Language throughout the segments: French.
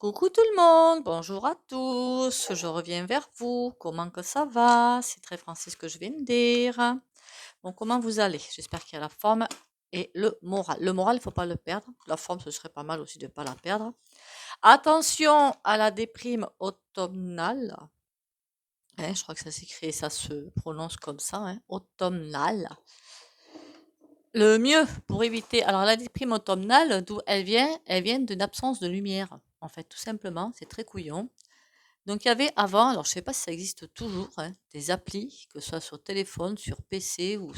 Coucou tout le monde, bonjour à tous, je reviens vers vous. Comment que ça va? C'est très français ce que je viens de dire. Bon, comment vous allez? J'espère qu'il y a la forme et le moral. Le moral, il ne faut pas le perdre. La forme, ce serait pas mal aussi de ne pas la perdre. Attention à la déprime automnale. Je crois que ça s'écrit, ça se prononce comme ça, automnale. Le mieux pour éviter, alors la déprime automnale, d'où elle vient? Elle vient d'une absence de lumière, en fait, tout simplement. C'est très couillon. Donc il y avait avant, alors je sais pas si ça existe toujours, des applis, que ce soit sur téléphone, sur PC ou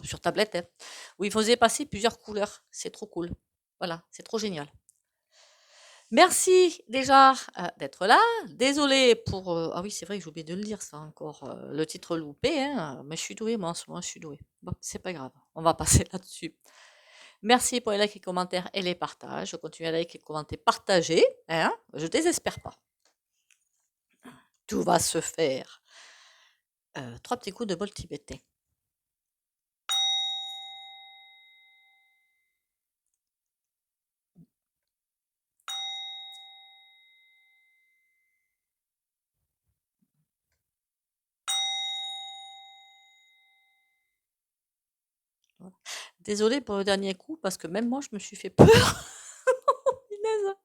sur tablette, où il faisait passer plusieurs couleurs. C'est trop cool. Voilà, c'est trop génial. Merci déjà d'être là. Désolée pour... ah oui, c'est vrai que j'ai oublié de le dire, ça encore, le titre loupé, mais je suis douée, moi en ce moment, je suis douée. Bon, c'est pas grave, on va passer là-dessus. Merci pour les likes, les commentaires et les partages. Je continue à liker, commenter, partager. Je désespère pas. Tout va se faire. 3 petits coups de bol tibétain. Voilà. Désolée pour le dernier coup, parce que même moi, je me suis fait peur. Punaise.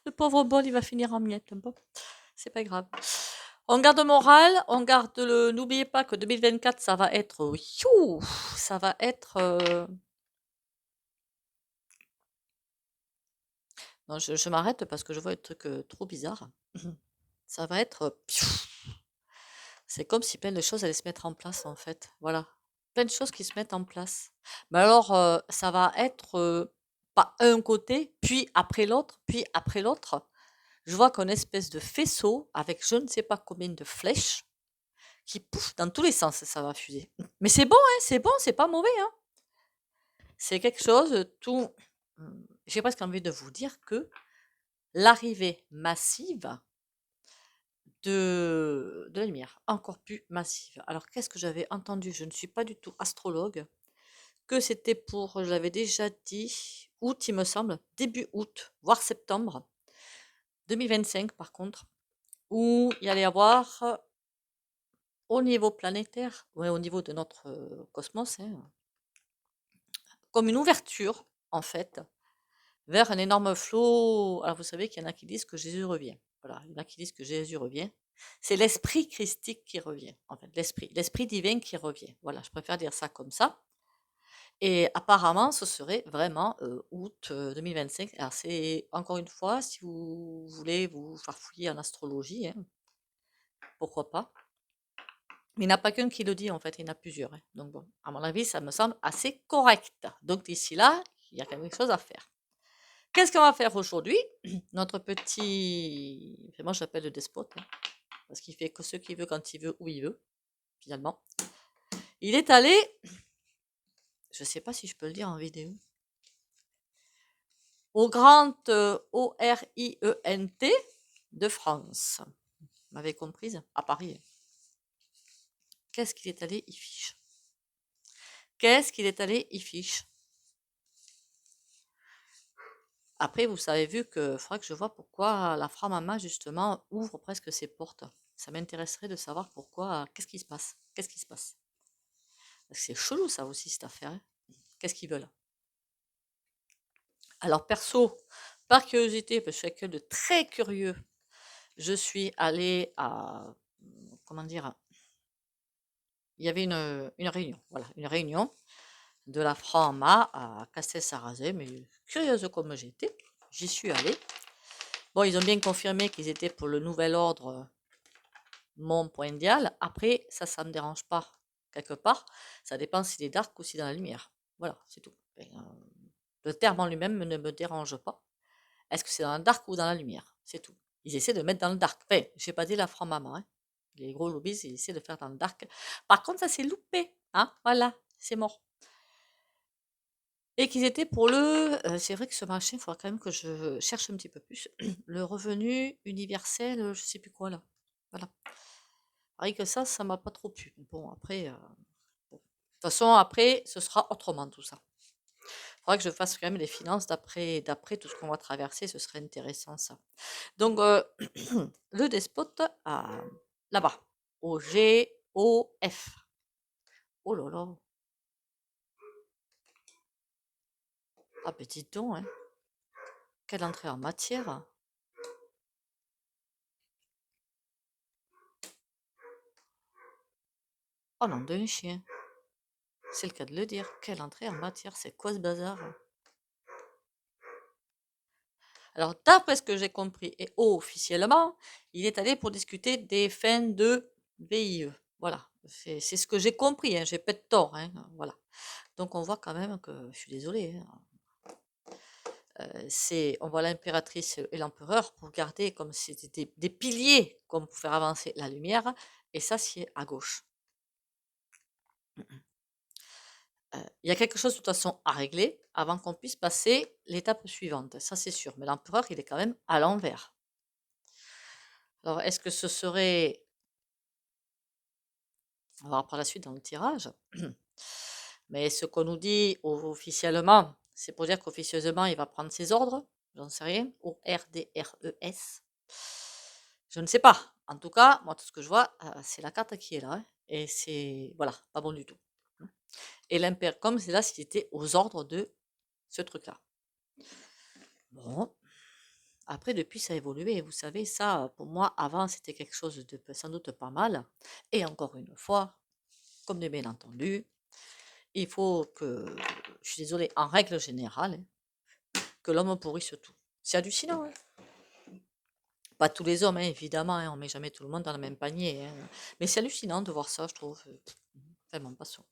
Le pauvre bol, il va finir en miettes. Bon, c'est pas grave. On garde le moral, on garde le. N'oubliez pas que 2024, ça va être. Ça va être. Non, je m'arrête parce que je vois un truc trop bizarre. Ça va être. C'est comme si plein de choses allaient se mettre en place, en fait. Voilà. Plein de choses qui se mettent en place. Mais alors, ça va être pas un côté, puis après l'autre, puis après l'autre. Je vois qu'une espèce de faisceau avec je ne sais pas combien de flèches qui pouf dans tous les sens, ça va fuser. Mais c'est bon, c'est bon, c'est pas mauvais, hein. C'est quelque chose tout. J'ai presque envie de vous dire que l'arrivée massive de la lumière, encore plus massive. Alors, qu'est-ce que j'avais entendu? Je ne suis pas du tout astrologue. Que c'était pour, je l'avais déjà dit, août, il me semble, début août, voire septembre 2025, par contre, où il y allait y avoir, au niveau planétaire, ouais, au niveau de notre cosmos, comme une ouverture, en fait, vers un énorme flot. Alors, vous savez qu'il y en a qui disent que Jésus revient. Voilà, il y en a qui disent que Jésus revient. C'est l'esprit christique qui revient, en fait, l'esprit divin qui revient. Voilà, je préfère dire ça comme ça. Et apparemment, ce serait vraiment août 2025. Alors, c'est encore une fois, si vous voulez vous farfouiller en astrologie, pourquoi pas. Mais il n'y en a pas qu'un qui le dit, en fait, il y en a plusieurs. Donc, bon, à mon avis, ça me semble assez correct. Donc, d'ici là, il y a quand même quelque chose à faire. Qu'est-ce qu'on va faire aujourd'hui? Notre petit. Enfin, moi, j'appelle le despote, parce qu'il fait que ce qu'il veut, quand il veut, où il veut, finalement. Il est allé. Je ne sais pas si je peux le dire en vidéo. Au Grand ORIENT de France. Vous m'avez comprise? À Paris. Qu'est-ce qu'il est allé y fiche? Qu'est-ce qu'il est allé y fiche? Après, vous avez vu que faudrait que je vois pourquoi la Framama, justement, ouvre presque ses portes. Ça m'intéresserait de savoir pourquoi. Qu'est-ce qui se passe? Qu'est-ce qui se passe? Parce que c'est chelou, ça aussi, cette affaire. Qu'est-ce qu'ils veulent? Alors, perso, par curiosité, parce que je suis quelqu'un de très curieux, je suis allée à. Comment dire? Il y avait une réunion, voilà, une réunion de la Frama à Castel-Sarrazin, mais curieuse comme j'étais, j'y suis allée. Bon, ils ont bien confirmé qu'ils étaient pour le nouvel ordre mondial. Après, ça ne me dérange pas, quelque part. Ça dépend s'il est dark ou si dans la lumière. Voilà, c'est tout. Le terme en lui-même ne me dérange pas. Est-ce que c'est dans le dark ou dans la lumière? C'est tout. Ils essaient de mettre dans le dark. Enfin, j'ai pas dit la franc-maman, Les gros lobbies, ils essaient de faire dans le dark. Par contre, ça s'est loupé. Voilà, c'est mort. Et qu'ils étaient pour le. C'est vrai que ce machin, il faudra quand même que je cherche un petit peu plus. Le revenu universel, je sais plus quoi là. Voilà. Pareil que ça m'a pas trop plu. Bon, après. Bon. De toute façon, après, ce sera autrement tout ça. Faudrait que je fasse quand même les finances d'après tout ce qu'on va traverser, ce serait intéressant ça. Donc, le despote, là-bas, au GOF. Oh là là. Ah, ben dis donc, hein. Quelle entrée en matière. Oh non, d'un chien. C'est le cas de le dire. Quelle entrée en matière. C'est quoi ce bazar? Alors, d'après ce que j'ai compris, et officiellement, il est allé pour discuter des fins de VIE. Voilà. C'est ce que j'ai compris, hein. J'ai pas de tort, hein. Voilà. Donc, on voit quand même que, je suis désolée, hein, on voit l'impératrice et l'empereur pour garder comme c'était des piliers comme pour faire avancer la lumière, et ça c'est à gauche. Il y a quelque chose de toute façon à régler avant qu'on puisse passer l'étape suivante, ça c'est sûr, mais l'empereur il est quand même à l'envers. Alors est-ce que ce serait, on va voir par la suite dans le tirage, mais ce qu'on nous dit officiellement, c'est pour dire qu'officieusement il va prendre ses ordres, j'en sais rien, ORDRES. Je ne sais pas. En tout cas, moi, tout ce que je vois, c'est la carte qui est là, hein, et c'est voilà, pas bon du tout. Hein. Et l'impair comme c'est là s'il était aux ordres de ce truc-là. Bon, après depuis ça a évolué, vous savez, ça, pour moi, avant, c'était quelque chose de sans doute pas mal. Et encore une fois, comme de bien entendu, il faut que, je suis désolée, en règle générale, hein, que l'homme pourrisse tout. C'est hallucinant, hein. Pas tous les hommes, hein, évidemment, hein, on met jamais tout le monde dans le même panier, hein. Mais c'est hallucinant de voir ça, je trouve. Vraiment, passons.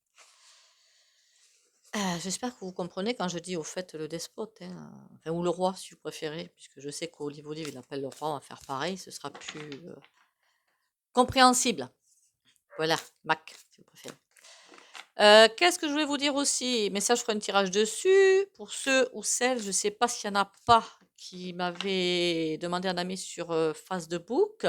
J'espère que vous comprenez quand je dis au fait le despote, hein, enfin, ou le roi si vous préférez, puisque je sais qu'Olive Olive il appelle le roi, on va faire pareil, ce sera plus compréhensible. Voilà, Mac, si vous préférez. Qu'est-ce que je voulais vous dire aussi? Mais ça, je ferai un tirage dessus. Pour ceux ou celles, je ne sais pas s'il y en a pas qui m'avaient demandé un ami sur Facebook.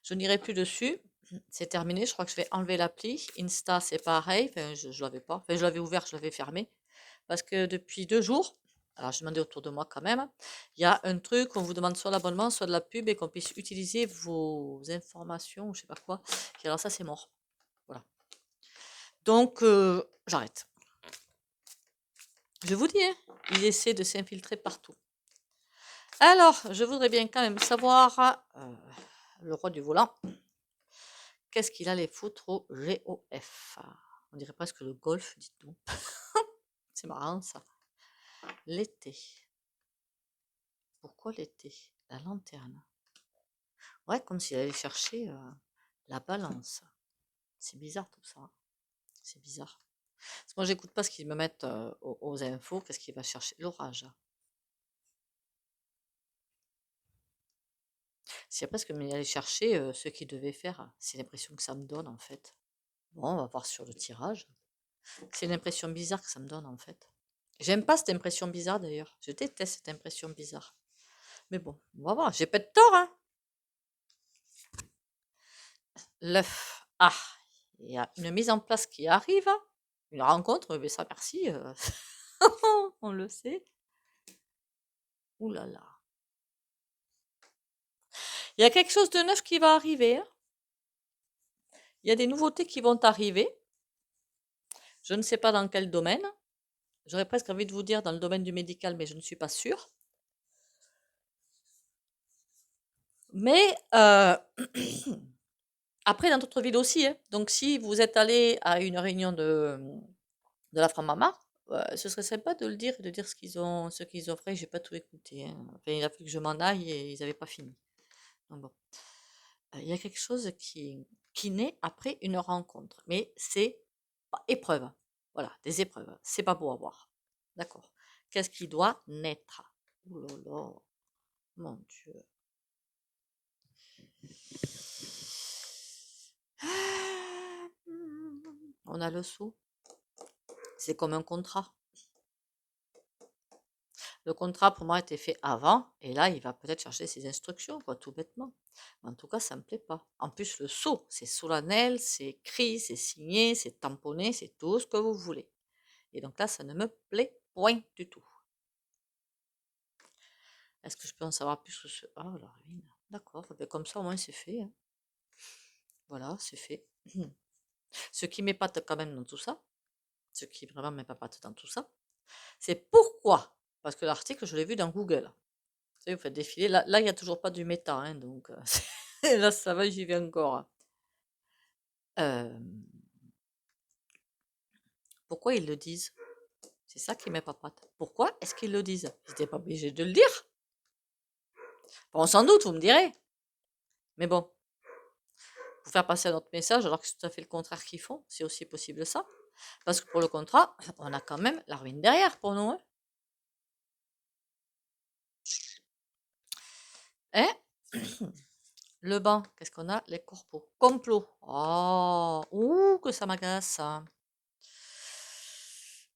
Je n'irai plus dessus. C'est terminé. Je crois que je vais enlever l'appli. Insta, c'est pareil. Enfin, je ne l'avais pas. Enfin, je l'avais ouvert, je l'avais fermé. Parce que depuis 2 jours, alors j'ai demandé autour de moi quand même, il y a un truc, on vous demande soit l'abonnement, soit de la pub et qu'on puisse utiliser vos informations, je sais pas quoi. Et alors ça, c'est mort. Voilà. Donc, j'arrête. Je vous dis, hein, il essaie de s'infiltrer partout. Alors, je voudrais bien quand même savoir, le roi du volant, qu'est-ce qu'il allait foutre au GOF? On dirait presque le golf, dites-nous. C'est marrant ça. L'été. Pourquoi l'été? La lanterne. Ouais, comme s'il allait chercher la balance. C'est bizarre tout ça. C'est bizarre. Parce que moi, j'écoute pas ce qu'ils me mettent aux infos. Qu'est-ce qu'il va chercher? L'orage. C'est presque mais aller chercher ce qu'il devait faire. C'est l'impression que ça me donne en fait. Bon, on va voir sur le tirage. C'est une impression bizarre que ça me donne en fait. J'aime pas cette impression bizarre d'ailleurs. Je déteste cette impression bizarre. Mais bon, on va voir. J'ai pas de tort, hein. L'œuf. Ah, il y a une mise en place qui arrive. Une rencontre, mais ça, merci. On le sait. Ouh là là. Il y a quelque chose de neuf qui va arriver, hein. Il y a des nouveautés qui vont arriver. Je ne sais pas dans quel domaine. J'aurais presque envie de vous dire dans le domaine du médical, mais je ne suis pas sûre. Mais après, dans d'autres villes aussi, hein. Donc, si vous êtes allé à une réunion de la Franc-Maman, ce serait sympa de le dire et de dire ce qu'ils offraient. J'ai pas tout écouté, hein. Enfin, il a fallu que je m'en aille et ils n'avaient pas fini. Donc bon. Il y a quelque chose qui naît après une rencontre, mais c'est épreuve. Voilà, des épreuves. C'est pas beau à voir. D'accord. Qu'est-ce qui doit naître? Oh là là, mon Dieu. On a le sou. C'est comme un contrat. Le contrat, pour moi, était fait avant, et là, il va peut-être chercher ses instructions, quoi, tout bêtement. En tout cas, ça me plaît pas. En plus, le sceau, c'est solennel, c'est écrit, c'est signé, c'est tamponné, c'est tout ce que vous voulez. Et donc là, ça ne me plaît point du tout. Est-ce que je peux en savoir plus sur ce... Ah, la ruine. D'accord, ben, comme ça au moins c'est fait, hein. Voilà, c'est fait. Ce qui m'épate quand même dans tout ça, ce qui vraiment m'épate dans tout ça, c'est pourquoi. Parce que l'article, je l'ai vu dans Google. Vous savez, vous faites défiler. Là, il n'y a toujours pas du méta, hein, donc là, ça va, j'y vais encore. Euh, pourquoi ils le disent? C'est ça qui m'épate. Pourquoi est-ce qu'ils le disent? Ils n'étaient pas obligés de le dire. Bon, sans doute, vous me direz. Mais bon, pour faire passer un autre message, alors que c'est tout à fait le contraire qu'ils font, c'est aussi possible ça. Parce que pour le contrat, on a quand même la ruine derrière pour nous. Hein? Le banc, qu'est-ce qu'on a? Les corpos. Complot. Oh, ouh, que ça m'agace, ça.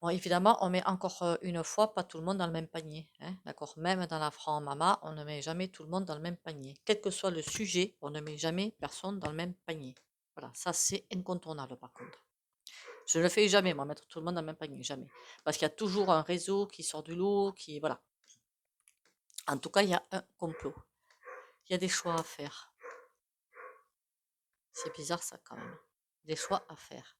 Bon, évidemment, on met encore une fois pas tout le monde dans le même panier, hein, d'accord? Même dans la franc-mama, on ne met jamais tout le monde dans le même panier. Quel que soit le sujet, on ne met jamais personne dans le même panier. Voilà, ça c'est incontournable par contre. Je ne le fais jamais, moi, mettre tout le monde dans le même panier, jamais. Parce qu'il y a toujours un réseau qui sort du lot, qui... Voilà. En tout cas, il y a un complot. Il y a des choix à faire. C'est bizarre ça quand même. Des choix à faire.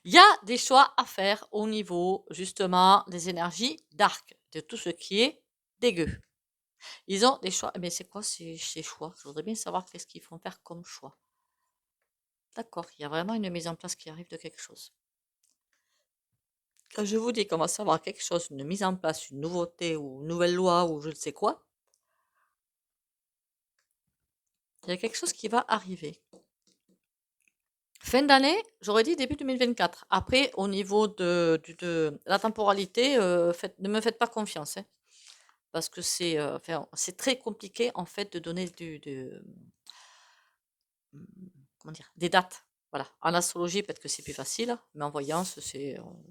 Il y a des choix à faire au niveau justement des énergies dark, de tout ce qui est dégueu. Ils ont des choix. Mais c'est quoi ces choix? Je voudrais bien savoir qu'est-ce qu'ils font faire comme choix. D'accord, il y a vraiment une mise en place qui arrive de quelque chose. Quand je vous dis qu'on va savoir quelque chose, une mise en place, une nouveauté ou une nouvelle loi ou je ne sais quoi, il y a quelque chose qui va arriver. Fin d'année, j'aurais dit début 2024. Après, au niveau de la temporalité, ne me faites pas confiance, hein, parce que c'est très compliqué en fait de donner comment dire, des dates. Voilà. En astrologie, peut-être que c'est plus facile, mais en voyance,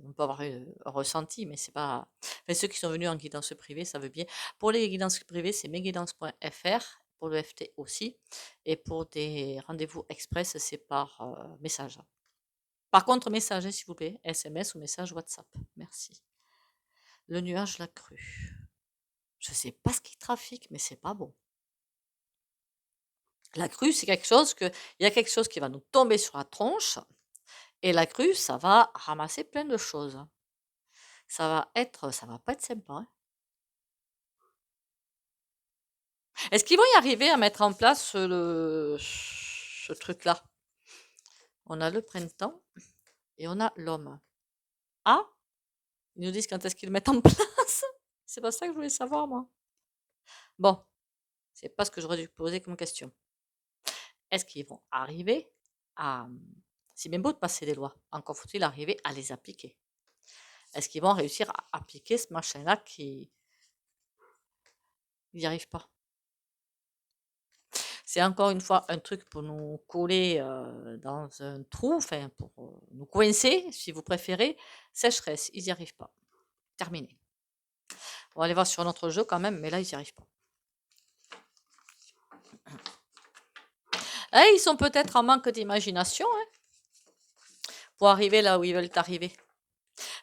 on peut avoir un ressenti, mais c'est pas. Enfin, ceux qui sont venus en guidance privée, ça veut bien. Pour les guidances privées, c'est mesguidances.fr, pour le FT aussi, et pour des rendez-vous express, c'est par message. Par contre, message, s'il vous plaît, SMS ou message WhatsApp. Merci. Le nuage, la crue. Je sais pas ce qui trafique, mais c'est pas bon. La crue, c'est quelque chose il y a quelque chose qui va nous tomber sur la tronche, et la crue, ça va ramasser plein de choses. Ça va pas être sympa, hein. Est-ce qu'ils vont y arriver à mettre en place ce truc-là? On a le printemps et on a l'homme. Ah, ils nous disent quand est-ce qu'ils le mettent en place. C'est pas ça que je voulais savoir, moi. Bon, c'est pas ce que j'aurais dû poser comme question. Est-ce qu'ils vont arriver à... C'est bien beau de passer des lois, encore faut-il arriver à les appliquer. Est-ce qu'ils vont réussir à appliquer ce machin-là qui... Ils n'y arrivent pas. C'est encore une fois un truc pour nous coller dans un trou, enfin pour nous coincer, si vous préférez. Sécheresse, ils n'y arrivent pas. Terminé. On va aller voir sur notre jeu quand même, mais là, ils n'y arrivent pas. Ils sont peut-être en manque d'imagination, hein, pour arriver là où ils veulent arriver.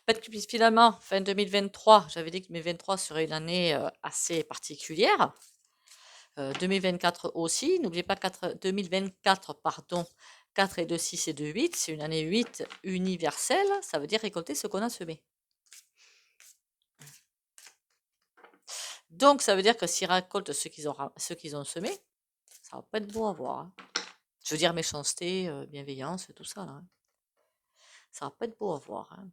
Peut-être que finalement, fin 2023, j'avais dit que 2023 serait une année assez particulière. 2024 aussi. N'oubliez pas 2024, pardon, 4 et 2, 6 et 2, 8. C'est une année 8 universelle. Ça veut dire récolter ce qu'on a semé. Donc, ça veut dire que s'ils récoltent ce qu'ils ont semé, ça va pas être beau à voir, hein. Je veux dire méchanceté, bienveillance, tout ça, là, hein. Ça va pas être beau à voir, hein.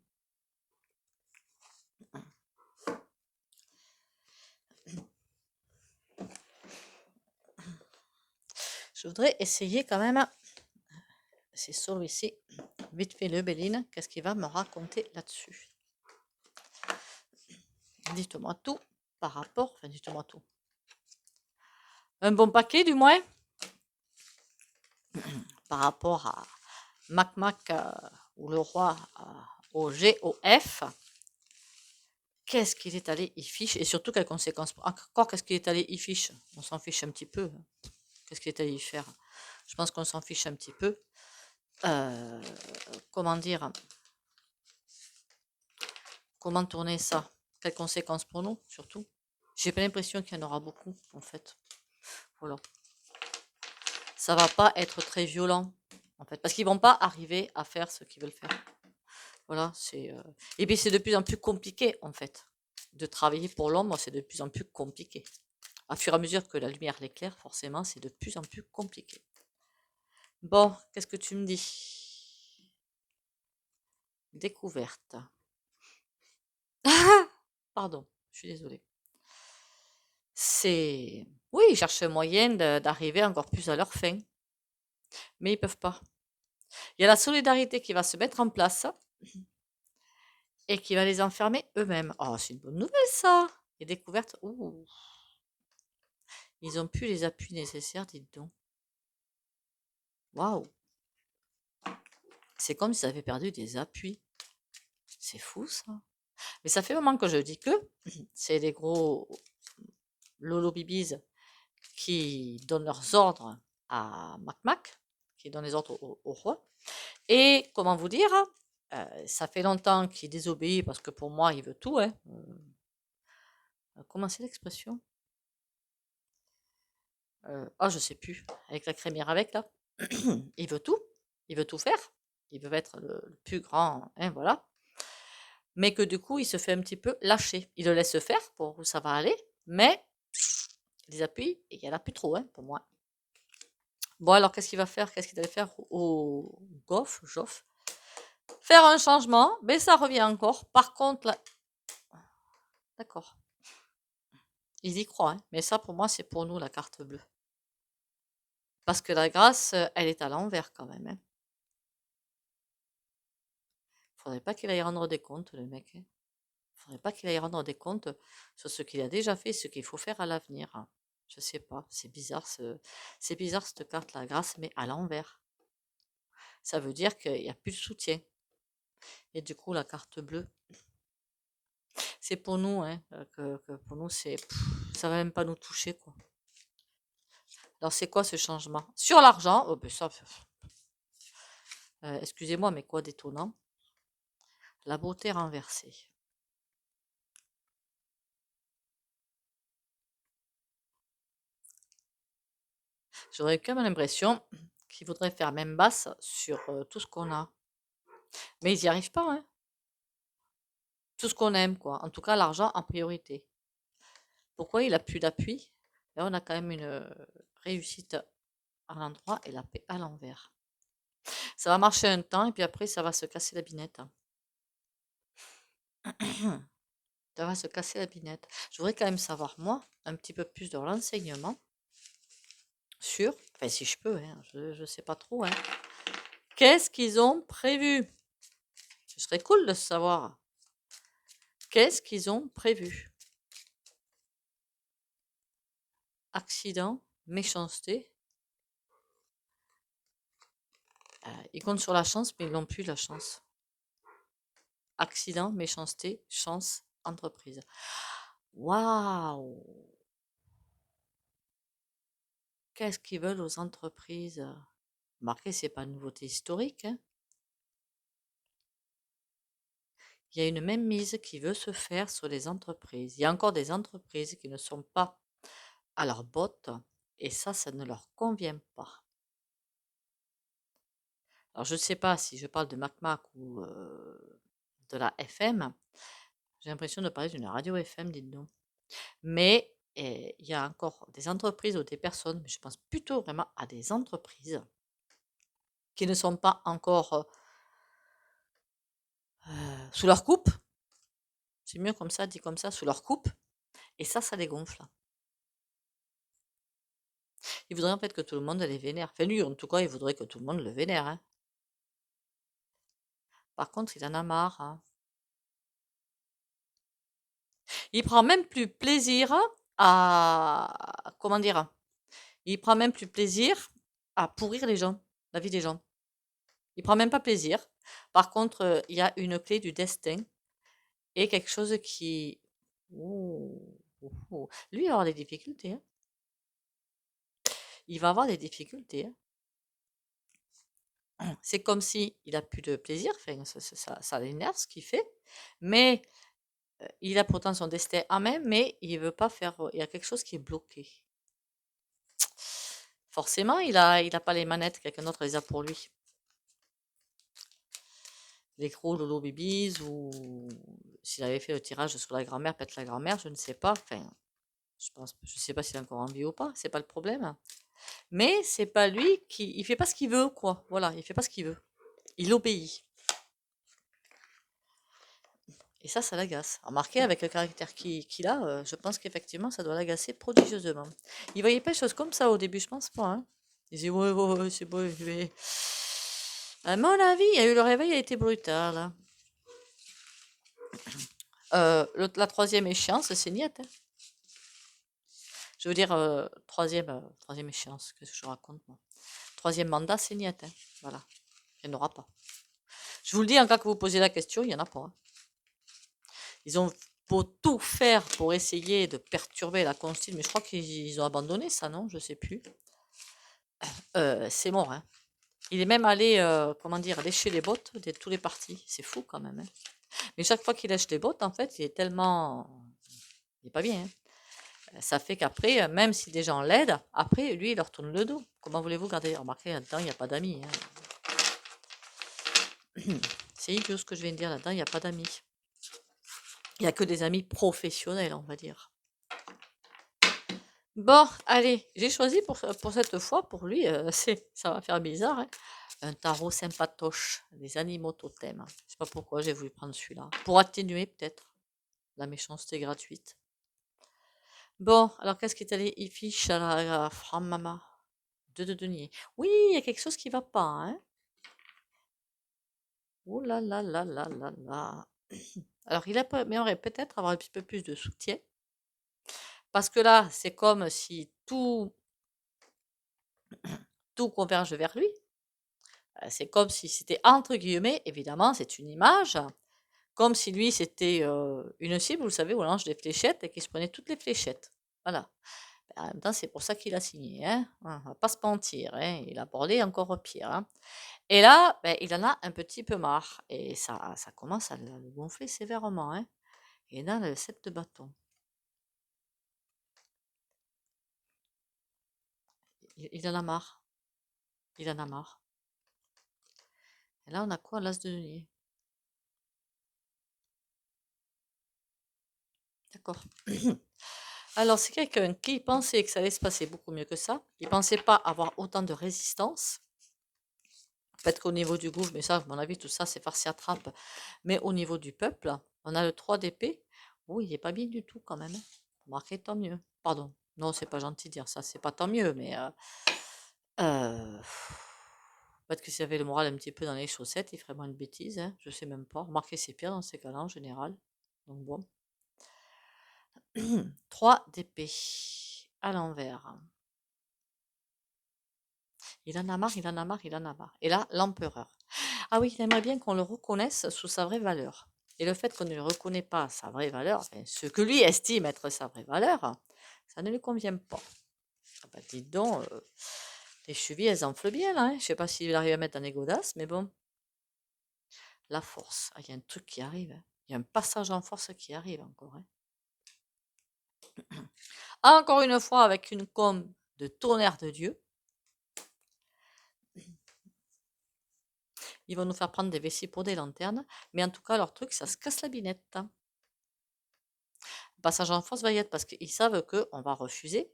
Je voudrais essayer quand même. C'est celui-ci. Vite fait le Béline. Qu'est-ce qu'il va me raconter là-dessus? Dites-moi tout par rapport. Enfin, dites-moi tout. Un bon paquet, du moins. Par rapport à Mac ou le roi au GOF. Qu'est-ce qu'il est allé y fiche? Et surtout, quelles conséquences? Encore, qu'est-ce qu'il est allé y fiche? On s'en fiche un petit peu. Qu'est-ce qu'il est allé y faire? Je pense qu'on s'en fiche un petit peu. comment dire, comment tourner ça? Quelles conséquences pour nous, surtout? J'ai pas l'impression qu'il y en aura beaucoup, en fait. Voilà. Ça va pas être très violent, en fait, parce qu'ils vont pas arriver à faire ce qu'ils veulent faire. Voilà, et puis c'est de plus en plus compliqué, en fait. De travailler pour l'ombre, c'est de plus en plus compliqué. À fur et à mesure que la lumière l'éclaire, forcément, c'est de plus en plus compliqué. Bon, qu'est-ce que tu me dis? Découverte. Pardon, je suis désolée. Oui, ils cherchent un moyen d'arriver encore plus à leur fin, mais ils peuvent pas. Il y a la solidarité qui va se mettre en place et qui va les enfermer eux-mêmes. Oh, c'est une bonne nouvelle ça! Les découvertes, ouh, ils ont plus les appuis nécessaires, dites donc. Waouh! C'est comme s'ils avaient perdu des appuis. C'est fou ça. Mais ça fait un moment que je dis que c'est les gros lolo bibis qui donnent leurs ordres à Mac, qui donne les ordres au roi. Et comment vous dire, ça fait longtemps qu'il désobéit parce que pour moi, il veut tout. Hein. Comment c'est l'expression? Oh, je sais plus. Avec la crémière avec, là. Il veut tout. Il veut tout faire. Il veut être le plus grand. Hein, voilà. Mais que du coup, il se fait un petit peu lâcher. Il le laisse faire pour où ça va aller. Mais les appuis, il n'y en a plus trop, hein, pour moi. Bon, alors, qu'est-ce qu'il va faire? Qu'est-ce qu'il allait faire au Joff? Faire un changement, mais ça revient encore. Par contre, là... D'accord. Ils y croient, hein. Mais ça, pour moi, c'est pour nous, la carte bleue. Parce que la grâce, elle est à l'envers quand même, hein. Faudrait pas qu'il aille rendre des comptes, le mec, hein. Faudrait pas qu'il aille rendre des comptes sur ce qu'il a déjà fait, ce qu'il faut faire à l'avenir, hein. Je sais pas, c'est bizarre cette carte, la grâce, mais à l'envers. Ça veut dire qu'il n'y a plus de soutien. Et du coup, la carte bleue, c'est pour nous, hein, que pour nous, ça va même pas nous toucher, quoi. Alors, c'est quoi ce changement? Sur l'argent, oh, ben ça, excusez-moi, mais quoi d'étonnant? La beauté renversée. J'aurais quand même l'impression qu'ils voudraient faire même basse sur tout ce qu'on a. Mais ils n'y arrivent pas, hein. Tout ce qu'on aime, quoi. En tout cas, l'argent en priorité. Pourquoi il a plus d'appui? Là, on a quand même une réussite à l'endroit et la paix à l'envers. Ça va marcher un temps et puis après, ça va se casser la binette. Ça va se casser la binette. Je voudrais quand même savoir, moi, un petit peu plus de renseignements sur, enfin si je peux, hein, je ne sais pas trop, hein. Qu'est-ce qu'ils ont prévu? Ce serait cool de savoir. Qu'est-ce qu'ils ont prévu? Accident, méchanceté. Ils comptent sur la chance, mais ils n'ont plus la chance. Accident, méchanceté, chance, entreprise. Waouh! Qu'est-ce qu'ils veulent aux entreprises? Remarquez, c'est pas une nouveauté historique, hein. Il y a une même mise qui veut se faire sur les entreprises. Il y a encore des entreprises qui ne sont pas à leur botte et ça ne leur convient pas. Alors, je ne sais pas si je parle de MacMac ou de la FM. J'ai l'impression de parler d'une radio FM, dites donc. Mais il y a encore des entreprises ou des personnes, mais je pense plutôt vraiment à des entreprises qui ne sont pas encore sous leur coupe. C'est mieux comme ça, dit comme ça, sous leur coupe. Et ça les gonfle. Ils voudraient en fait que tout le monde les vénère. Enfin, lui, en tout cas, il voudrait que tout le monde le vénère, hein. Par contre, il en a marre, hein. Il prend même plus plaisir à... Comment dire? Il prend même plus plaisir à pourrir les gens, la vie des gens. Il prend même pas plaisir. Par contre, il y a une clé du destin et quelque chose qui... Oh, oh, oh. Lui, il va avoir des difficultés, hein. Il va avoir des difficultés, hein. C'est comme si il a plus de plaisir, enfin, ça l'énerve ce qu'il fait, mais il a pourtant son destin en main, mais il veut pas faire. Il y a quelque chose qui est bloqué. Forcément, il a pas les manettes, quelqu'un d'autre les a pour lui. Les gros Lolo Babies, ou s'il avait fait le tirage sur la grand-mère, peut-être la grand-mère, je ne sais pas. Enfin, je sais pas s'il est encore en vie ou pas, c'est pas le problème. Mais c'est pas lui il fait pas ce qu'il veut, quoi. Voilà, il fait pas ce qu'il veut. Il obéit. Et ça l'agace. Remarquez, avec le caractère qu'il a, je pense qu'effectivement, ça doit l'agacer prodigieusement. Il voyait pas les choses comme ça au début, je pense pas, hein. Il disait, ouais, ouais, ouais, c'est bon, je vais. À mon avis, il y a eu le réveil a été brutal, hein. La troisième échéance, c'est niette, hein. Je veux dire, troisième échéance, qu'est-ce que je raconte, moi? Troisième mandat, c'est niette, hein. Voilà. Il n'y en aura pas. Je vous le dis, en cas que vous posez la question, il n'y en a pas, hein. Ils ont beau tout faire pour essayer de perturber la consigne, mais je crois qu'ils ont abandonné ça, non? Je sais plus. C'est mort, hein. Il est même allé, comment dire, lécher les bottes de tous les partis. C'est fou quand même, hein. Mais chaque fois qu'il lèche les bottes, en fait, il est tellement. Il est pas bien, hein. Ça fait qu'après, même si des gens l'aident, après, lui, il leur tourne le dos. Comment voulez-vous garder? Remarquez, là-dedans, il n'y a pas d'amis, hein. C'est idiot ce que je viens de dire là-dedans, il n'y a pas d'amis. Il n'y a que des amis professionnels, on va dire. Bon, allez, j'ai choisi pour cette fois, pour lui, ça va faire bizarre, hein, un tarot sympatoche, des animaux totems. Je sais pas pourquoi j'ai voulu prendre celui-là. Pour atténuer peut-être la méchanceté gratuite. Bon, alors qu'est-ce qui est allé Il fiche à la Mama de denier. Oui, il y a quelque chose qui va pas, hein. Oh là là là là là là. Alors, il aimerait peut-être avoir un petit peu plus de soutien. Parce que là, c'est comme si tout converge vers lui. C'est comme si c'était entre guillemets, évidemment, c'est une image, comme si lui c'était une cible, vous savez, où on lance des fléchettes et qu'il se prenait toutes les fléchettes. Voilà. En même temps, c'est pour ça qu'il a signé, hein. On va pas se mentir, hein. Il a abordé encore pire, hein. Et là, il en a un petit peu marre. Et ça commence à le gonfler sévèrement, hein. Et là, le 7 de bâton. Il en a marre. Il en a marre. Et là, on a quoi? L'as de denier. D'accord. Alors, c'est quelqu'un qui pensait que ça allait se passer beaucoup mieux que ça. Il ne pensait pas avoir autant de résistance. Peut-être qu'au niveau du gouffre, mais ça, à mon avis, tout ça, c'est farci à trappe. Mais au niveau du peuple, on a le 3 d'épée. Oh, il n'est pas bien du tout quand même, hein. Remarquez, tant mieux. Pardon. Non, c'est pas gentil de dire ça. C'est pas tant mieux, mais euh, peut-être que s'il avait le moral un petit peu dans les chaussettes, il ferait moins de bêtises, hein. Je sais même pas. Remarquez, c'est pire dans ces cas-là en général. Donc bon. 3 d'épée à l'envers. Il en a marre, il en a marre, il en a marre. Et là, l'empereur. Ah oui, il aimerait bien qu'on le reconnaisse sous sa vraie valeur. Et le fait qu'on ne le reconnaît pas sa vraie valeur, enfin, ce que lui estime être sa vraie valeur, ça ne lui convient pas. Ah bah, dites donc, les chevilles, elles enflent bien là, hein. Je ne sais pas s'il arrive à mettre dans les godasses, mais bon. La force. Ah, il y a un truc qui arrive, hein. Il y a un passage en force qui arrive encore, hein. Encore une fois, avec une com de tonnerre de Dieu. Ils vont nous faire prendre des vessies pour des lanternes. Mais en tout cas, leur truc, ça se casse la binette. Passage en force va y être parce qu'ils savent qu'on va refuser.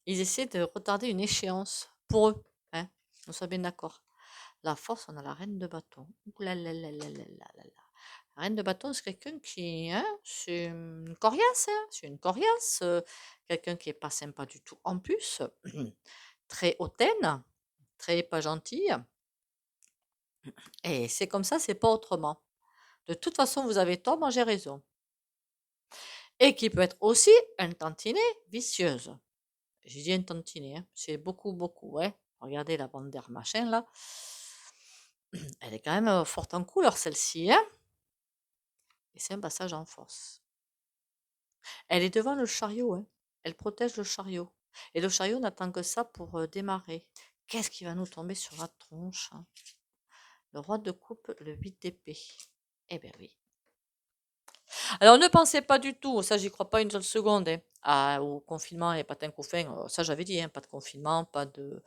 Ils essaient de retarder une échéance pour eux, hein. On soit bien d'accord. La force, on a la reine de bâton. Ouh là là là là là là là là. La reine de bâton, c'est quelqu'un qui, hein, c'est une coriace, hein. C'est une coriace. Quelqu'un qui est pas sympa du tout. En plus, très hautaine, très pas gentille. Et c'est comme ça, c'est pas autrement. De toute façon, vous avez tort, moi j'ai raison. Et qui peut être aussi un tantinet vicieuse. J'ai dit un tantinet, hein. C'est beaucoup, beaucoup, hein. Regardez la bande d'air machin là. Elle est quand même forte en couleur celle-ci, hein. Et c'est un passage en force. Elle est devant le chariot, hein. Elle protège le chariot. Et le chariot n'attend que ça pour démarrer. Qu'est-ce qui va nous tomber sur la tronche, hein? Le roi de coupe, le 8 d'épée. Eh bien oui. Alors ne pensez pas du tout, ça j'y crois pas une seule seconde, hein, au confinement et patin couffin, ça j'avais dit, hein, pas de confinement, pas de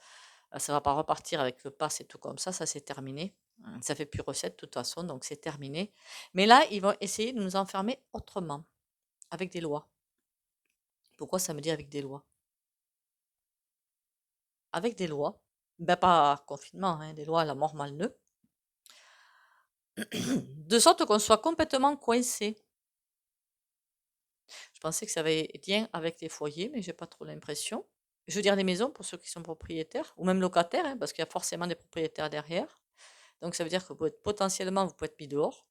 ça va pas repartir avec le pass et tout comme ça c'est terminé. Ça fait plus recette de toute façon, donc c'est terminé. Mais là, ils vont essayer de nous enfermer autrement, avec des lois. Pourquoi ça me dit avec des lois? Avec des lois, ben pas confinement, hein, des lois à la mort malneux, de sorte qu'on soit complètement coincé. Je pensais que ça avait lien avec les foyers, mais j'ai pas trop l'impression. Je veux dire les maisons pour ceux qui sont propriétaires, ou même locataires, hein, parce qu'il y a forcément des propriétaires derrière. Donc ça veut dire que potentiellement vous pouvez être mis dehors.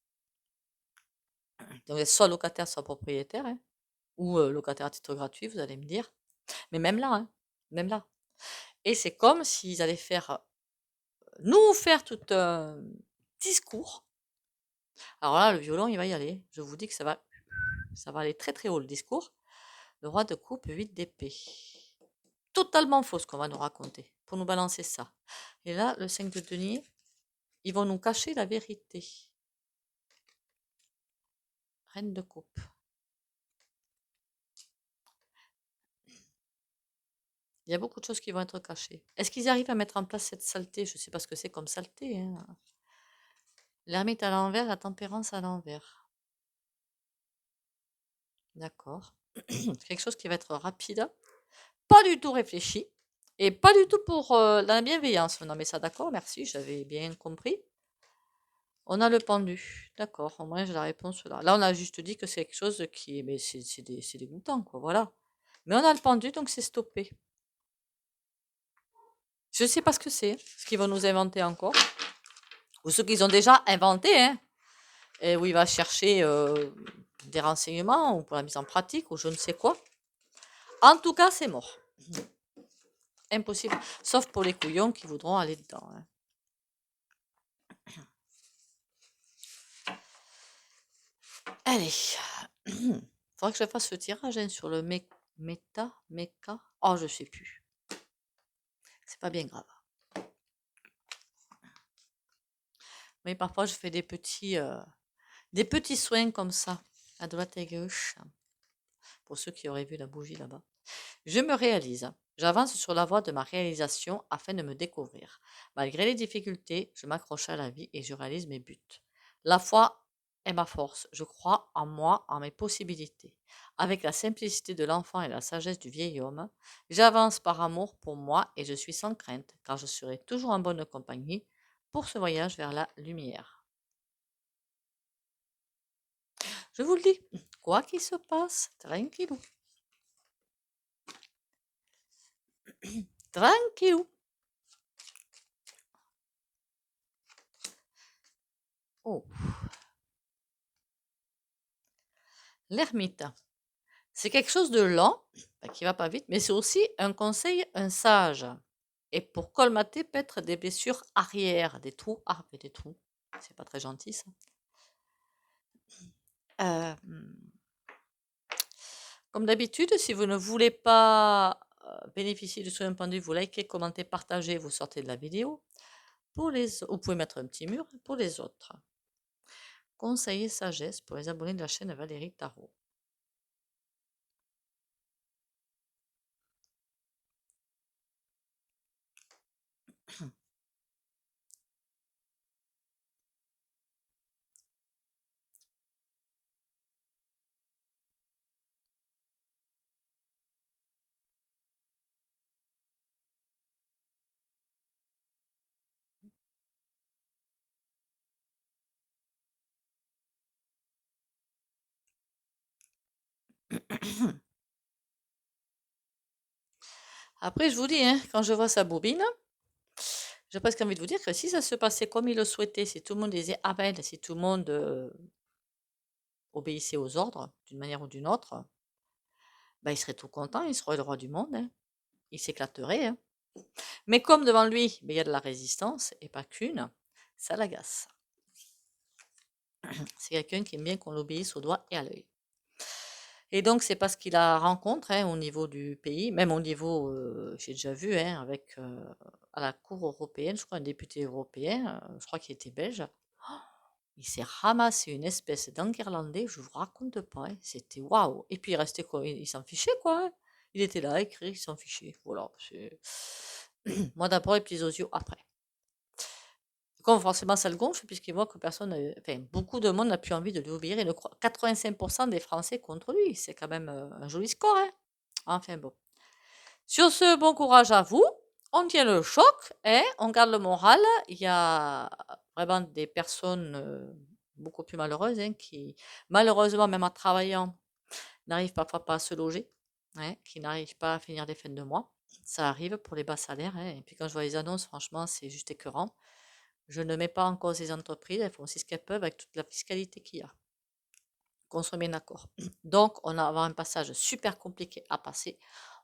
Donc vous êtes soit locataire, soit propriétaire, hein, ou locataire à titre gratuit, vous allez me dire. Mais même là, hein, même là. Et c'est comme s'ils allaient nous faire tout un discours. Alors là, le violon, il va y aller. Je vous dis que ça va aller très très haut le discours. Le roi de coupe, 8 d'épée. Totalement faux ce qu'on va nous raconter pour nous balancer ça. Et là, le 5 de denier, ils vont nous cacher la vérité. Reine de coupe. Il y a beaucoup de choses qui vont être cachées. Est-ce qu'ils arrivent à mettre en place cette saleté? Je ne sais pas ce que c'est comme saleté, hein. L'ermite à l'envers, la tempérance à l'envers. D'accord. Quelque chose qui va être rapide, pas du tout réfléchi, et pas du tout pour la bienveillance. Non mais ça d'accord, merci, j'avais bien compris. On a le pendu, d'accord, au moins j'ai la réponse là. Là on a juste dit que c'est quelque chose qui est, mais c'est dégoûtant quoi, voilà. Mais on a le pendu donc c'est stoppé. Je ne sais pas ce que c'est, ce qu'ils vont nous inventer encore, ou ce qu'ils ont déjà inventé, hein, et où il va chercher des renseignements ou pour la mise en pratique ou je ne sais quoi. En tout cas, c'est mort. Impossible, sauf pour les couillons qui voudront aller dedans, hein. Allez, faudra que je fasse le tirage hein, sur le méca. Oh, je sais plus. C'est pas bien grave. Mais parfois, je fais des petits soins comme ça, à droite et à gauche. Pour ceux qui auraient vu la bougie là-bas. Je me réalise. J'avance sur la voie de ma réalisation afin de me découvrir. Malgré les difficultés, je m'accroche à la vie et je réalise mes buts. La foi est ma force. Je crois en moi, en mes possibilités. Avec la simplicité de l'enfant et la sagesse du vieil homme, j'avance par amour pour moi et je suis sans crainte, car je serai toujours en bonne compagnie pour ce voyage vers la lumière. Je vous le dis, quoi qu'il se passe, tranquillou. Tranquillou. Oh. L'ermite. C'est quelque chose de lent, qui va pas vite, mais c'est aussi un conseil, un sage. Et pour colmater peut-être des blessures arrière, des trous, des trous, c'est pas très gentil ça. Comme d'habitude, si vous ne voulez pas bénéficier du soin pendu, vous likez, commentez, partagez, vous sortez de la vidéo. Vous pouvez mettre un petit mur pour les autres. Conseil et sagesse pour les abonnés de la chaîne Valérie Tarot. Après, je vous dis, hein, quand je vois sa bobine, j'ai presque envie de vous dire que si ça se passait comme il le souhaitait, si tout le monde disait Amen, si tout le monde obéissait aux ordres d'une manière ou d'une autre, ben, il serait tout content, il serait le roi du monde, hein. Il s'éclaterait, hein. Mais comme devant lui, ben, il y a de la résistance, et pas qu'une, ça l'agace. C'est quelqu'un qui aime bien qu'on l'obéisse au doigt et à l'œil. Et donc, c'est parce qu'il a rencontre hein, au niveau du pays, même au niveau, j'ai déjà vu, hein, avec à la Cour européenne, je crois, un député européen, je crois qu'il était belge. Il s'est ramassé une espèce d'enguirlandais, je vous raconte pas, hein, c'était waouh! Et puis il restait quoi? Il s'en fichait quoi, hein. Il était là à écrire, il s'en fichait. Voilà, moi d'abord les petits osios après. Comme forcément ça le gonfle puisqu'il voit que personne, enfin beaucoup de monde n'a plus envie de lui obéir et 85% des Français contre lui. C'est quand même un joli score, hein. Enfin bon. Sur ce, bon courage à vous. On tient le choc, hein, on garde le moral. Il y a vraiment des personnes beaucoup plus malheureuses hein, qui, malheureusement, même en travaillant, n'arrivent parfois pas à se loger, hein, qui n'arrivent pas à finir les fins de mois. Ça arrive pour les bas salaires. Hein, et puis quand je vois les annonces, franchement, c'est juste écœurant. Je ne mets pas en cause les entreprises, elles font aussi ce qu'elles peuvent avec toute la fiscalité qu'il y a. Qu'on soit bien d'accord. Donc, on va avoir un passage super compliqué à passer.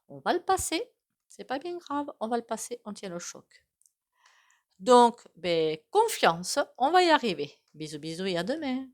On va le passer, c'est pas bien grave, on va le passer, on tient le choc. Donc, ben, confiance, on va y arriver. Bisous, bisous et à demain.